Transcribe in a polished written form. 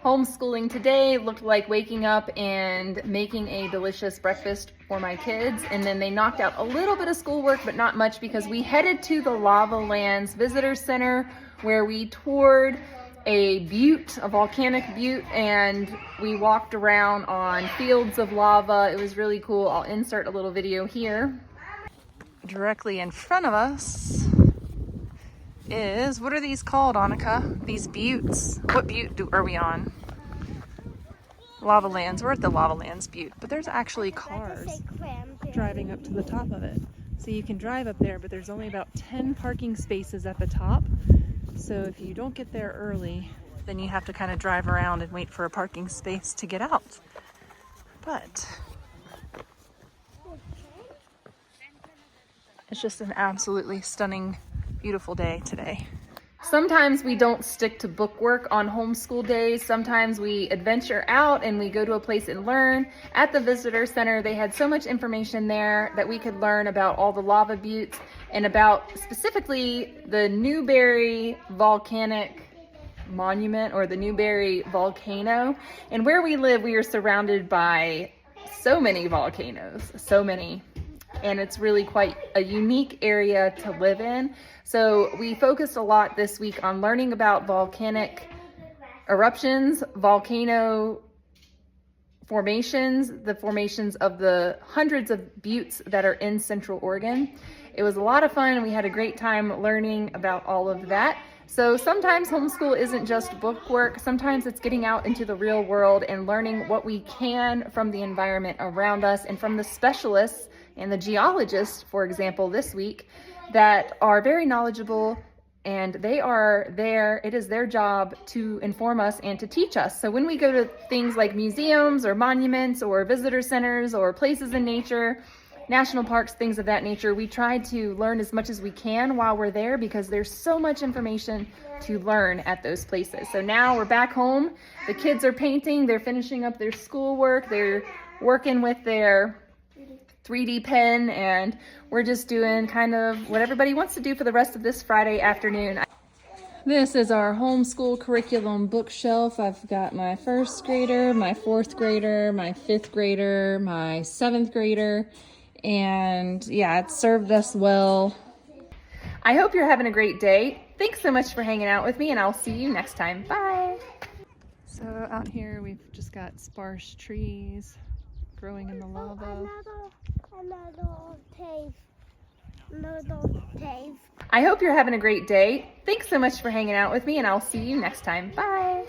Homeschooling today looked like waking up and making a delicious breakfast for my kids, and then they knocked out a little bit of schoolwork, but not much, because we headed to the Lava Lands Visitor Center, where we toured a butte, a volcanic butte, and we walked around on fields of lava. It was really cool. I'll insert a little video here. Directly in front of us is, what are these called, Annika? These buttes. What butte are we on? Lava Lands. We're at the Lava Lands butte, but there's actually cars driving up to the top of it. So you can drive up there, but there's only about 10 parking spaces at the top. So if you don't get there early, then you have to kind of drive around and wait for a parking space to get out. But it's just an absolutely stunning, beautiful day today. Sometimes we don't stick to bookwork on homeschool days. Sometimes we adventure out and we go to a place and learn. At the visitor center, they had so much information there that we could learn about all the lava buttes and about specifically the Newberry volcanic monument, or the Newberry Volcano. And where we live, we are surrounded by so many volcanoes, so many. And it's really quite a unique area to live in. So we focused a lot this week on learning about volcanic eruptions, volcano formations, the formations of the hundreds of buttes that are in Central Oregon. It was a lot of fun, and we had a great time learning about all of that. So sometimes homeschool isn't just book work. Sometimes it's getting out into the real world and learning what we can from the environment around us and from the specialists and the geologists, for example, this week, that are very knowledgeable, and they are there. It is their job to inform us and to teach us. So when we go to things like museums or monuments or visitor centers or places in nature, national parks, things of that nature, we try to learn as much as we can while we're there, because there's so much information to learn at those places. So now we're back home. The kids are painting. They're finishing up their schoolwork. They're working with their 3D pen, and we're just doing kind of what everybody wants to do for the rest of this Friday afternoon. This is our homeschool curriculum bookshelf. I've got my first grader, my fourth grader, my fifth grader, my seventh grader, and yeah, it served us well. I hope you're having a great day. Thanks so much for hanging out with me, and I'll see you next time. Bye. So out here we've just got sparse trees growing in the lava. Another cave. I hope you're having a great day. Thanks so much for hanging out with me, and I'll see you next time. Bye.